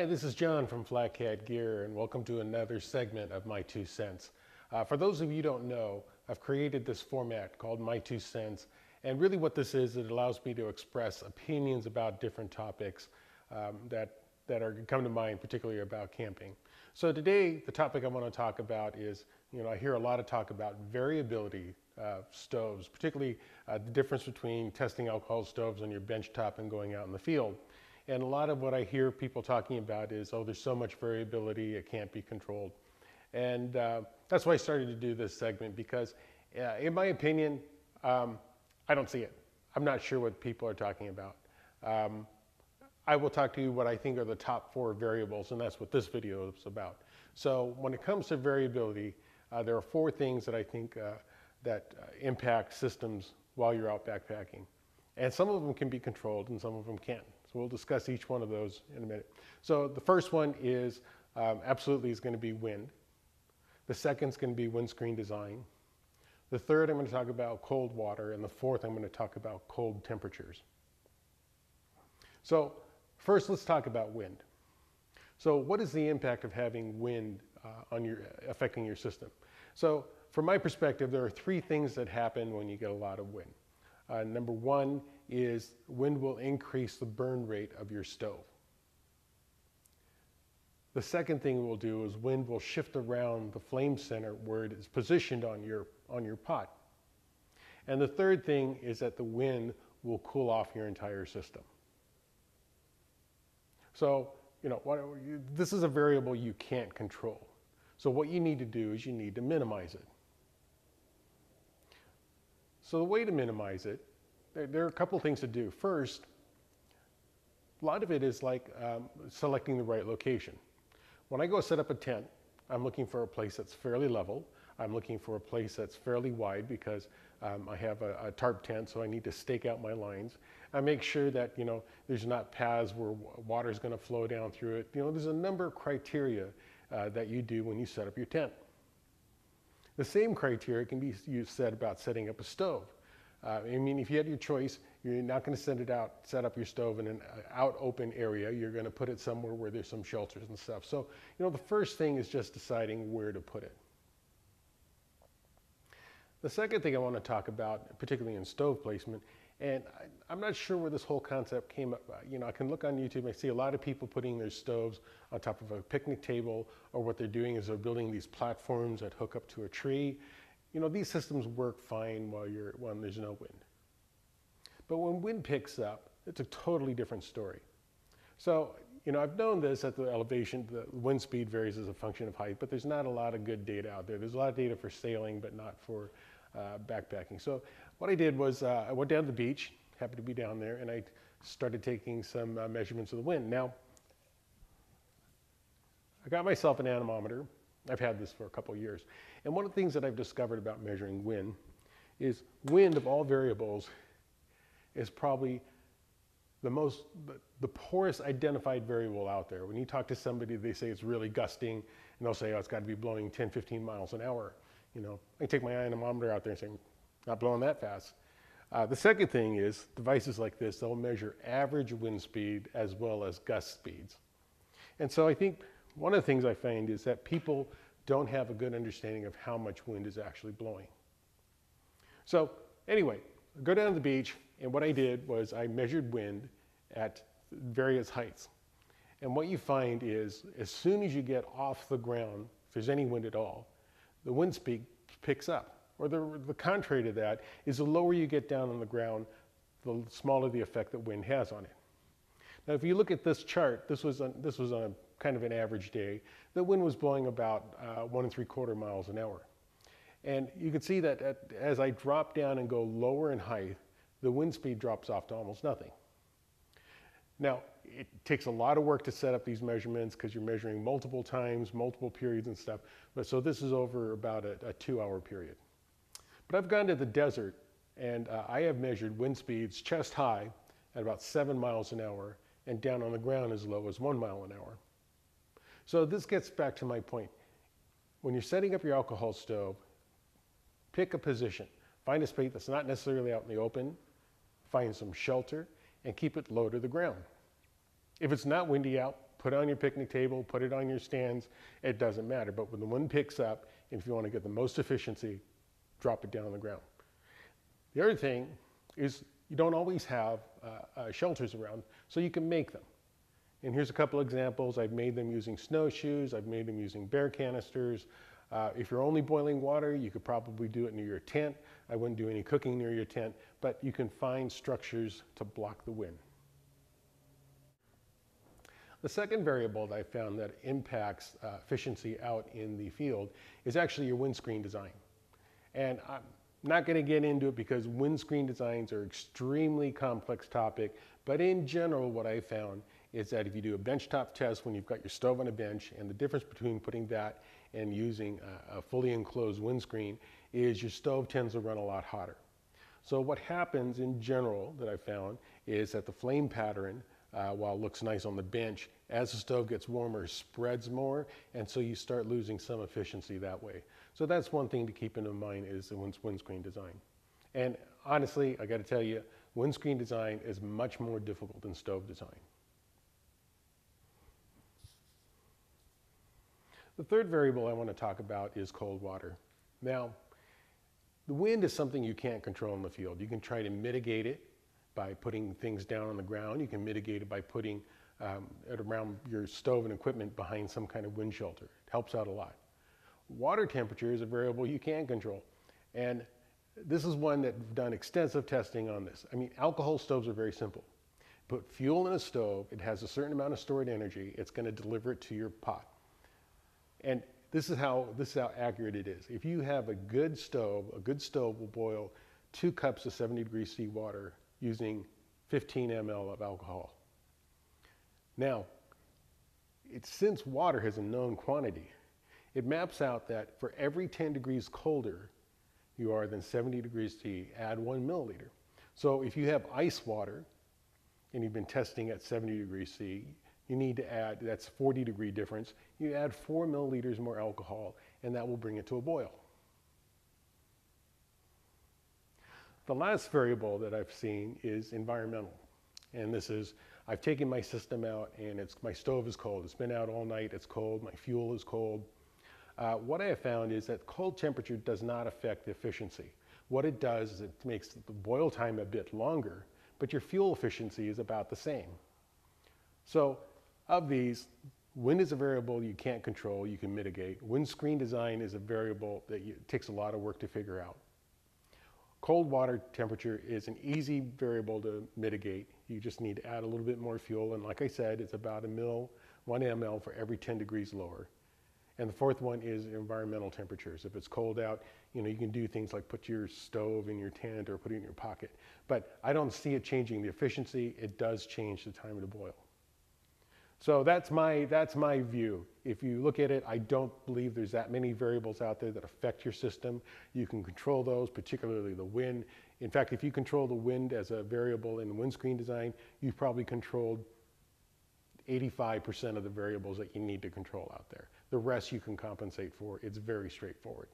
Hi, this is John from FlatCatGear, and welcome to another segment of My Two Cents. For those of you who don't know, I've created this format called My Two Cents, and really what this is, it allows me to express opinions about different topics that come to mind, particularly about camping. So today, the topic I want to talk about is, I hear a lot of talk about variability of stoves, particularly the difference between testing alcohol stoves on your bench top and going out in the field. And a lot of what I hear people talking about is, oh, there's so much variability, it can't be controlled. And that's why I started to do this segment, because in my opinion, I don't see it. I'm not sure what people are talking about. I will talk to you what I think are the top 4 variables, and that's what this video is about. So when it comes to variability, there are 4 things that I think that impact systems while you're out backpacking. And some of them can be controlled and some of them can't. So we'll discuss each one of those in a minute. So the first one is absolutely is going to be wind. The second is going to be windscreen design. The third, I'm going to talk about cold water. And the fourth, I'm going to talk about cold temperatures. So first, let's talk about wind. So what is the impact of having wind affecting your system? So from my perspective, there are 3 things that happen when you get a lot of wind. Number 1 is wind will increase the burn rate of your stove. The second thing it will do is wind will shift around the flame center where it is positioned on your pot. And the third thing is that the wind will cool off your entire system. So, this is a variable you can't control. So what you need to do is you need to minimize it. So the way to minimize it, there are a couple things to do. First, a lot of it is like selecting the right location. When I go set up a tent, I'm looking for a place that's fairly level. I'm looking for a place that's fairly wide because I have a tarp tent, so I need to stake out my lines. I make sure that there's not paths where water is going to flow down through it. There's a number of criteria that you do when you set up your tent. The same criteria can be said about setting up a stove. If you had your choice, you're not going to set up your stove in an out open area. You're going to put it somewhere where there's some shelters and stuff. So, the first thing is just deciding where to put it. The second thing I want to talk about, particularly in stove placement, and I'm not sure where this whole concept came up. I can look on YouTube, I see a lot of people putting their stoves on top of a picnic table, or what they're doing is they're building these platforms that hook up to a tree. These systems work fine when there's no wind. But when wind picks up, it's a totally different story. So, I've known this at the elevation, the wind speed varies as a function of height, but there's not a lot of good data out there. There's a lot of data for sailing, but not for backpacking. So what I did was I went down to the beach, happened to be down there, and I started taking some measurements of the wind. Now, I got myself an anemometer. I've had this for a couple of years. And one of the things that I've discovered about measuring wind is wind of all variables is probably the poorest identified variable out there. When you talk to somebody, they say it's really gusting, and they'll say, oh, it's got to be blowing 10, 15 miles an hour. I take my anemometer out there and say, not blowing that fast. The second thing is devices like this, they'll measure average wind speed as well as gust speeds. And so I think one of the things I find is that people don't have a good understanding of how much wind is actually blowing. So anyway, I go down to the beach, and what I did was I measured wind at various heights. And what you find is as soon as you get off the ground, if there's any wind at all, the wind speed picks up. Or the contrary to that is the lower you get down on the ground, the smaller the effect that wind has on it. Now, if you look at this chart, this was on a kind of an average day. The wind was blowing about 1 3/4 miles an hour. And you can see that as I drop down and go lower in height, the wind speed drops off to almost nothing. Now, it takes a lot of work to set up these measurements because you're measuring multiple times, multiple periods and stuff. But so this is over about a 2-hour period. But I've gone to the desert, and I have measured wind speeds chest high at about 7 miles an hour and down on the ground as low as 1 mile an hour. So this gets back to my point. When you're setting up your alcohol stove, pick a position. Find a space that's not necessarily out in the open. Find some shelter and keep it low to the ground. If it's not windy out, Put it on your picnic table, put it on your stands, it doesn't matter. But when the wind picks up, if you want to get the most efficiency, drop it down on the ground. The other thing is you don't always have shelters around, so you can make them. And here's a couple examples. I've made them using snowshoes, I've made them using bear canisters. If you're only boiling water, you could probably do it near your tent. I wouldn't do any cooking near your tent, but you can find structures to block the wind. The second variable that I found that impacts efficiency out in the field is actually your windscreen design. And I'm not going to get into it because windscreen designs are an extremely complex topic, but in general what I found is that if you do a benchtop test when you've got your stove on a bench, and the difference between putting that and using a fully enclosed windscreen is your stove tends to run a lot hotter. So what happens in general that I found is that the flame pattern, while it looks nice on the bench, as the stove gets warmer, spreads more, and so you start losing some efficiency that way. So that's one thing to keep in mind is the windscreen design. And honestly, I got to tell you, windscreen design is much more difficult than stove design. The third variable I want to talk about is cold water. Now, the wind is something you can't control in the field. You can try to mitigate it by putting things down on the ground. You can mitigate it by putting it around your stove and equipment behind some kind of wind shelter. It helps out a lot. Water temperature is a variable you can control. And this is one that I've done extensive testing on this. I mean, alcohol stoves are very simple. Put fuel in a stove, it has a certain amount of stored energy, it's going to deliver it to your pot. And this is how accurate it is. If you have a good stove will boil 2 cups of 70°C water using 15 ml of alcohol. Now, since water has a known quantity, it maps out that for every 10 degrees colder you are than 70°C, add 1 milliliter. So if you have ice water and you've been testing at 70°C, you need to add, that's 40-degree difference, you add 4 milliliters more alcohol, and that will bring it to a boil. The last variable that I've seen is environmental. And this is, I've taken my system out and my stove is cold. It's been out all night, it's cold, my fuel is cold. What I have found is that cold temperature does not affect the efficiency. What it does is it makes the boil time a bit longer, but your fuel efficiency is about the same. So of these, wind is a variable you can't control, you can mitigate. Windscreen design is a variable that takes a lot of work to figure out. Cold water temperature is an easy variable to mitigate. You just need to add a little bit more fuel, and like I said, it's about 1 ml for every 10 degrees lower. And the fourth one is environmental temperatures. If it's cold out, you can do things like put your stove in your tent or put it in your pocket. But I don't see it changing the efficiency. It does change the time of the boil. So that's my view. If you look at it, I don't believe there's that many variables out there that affect your system. You can control those, particularly the wind. In fact, if you control the wind as a variable in windscreen design, you've probably controlled 85% of the variables that you need to control out there. The rest you can compensate for. It's very straightforward.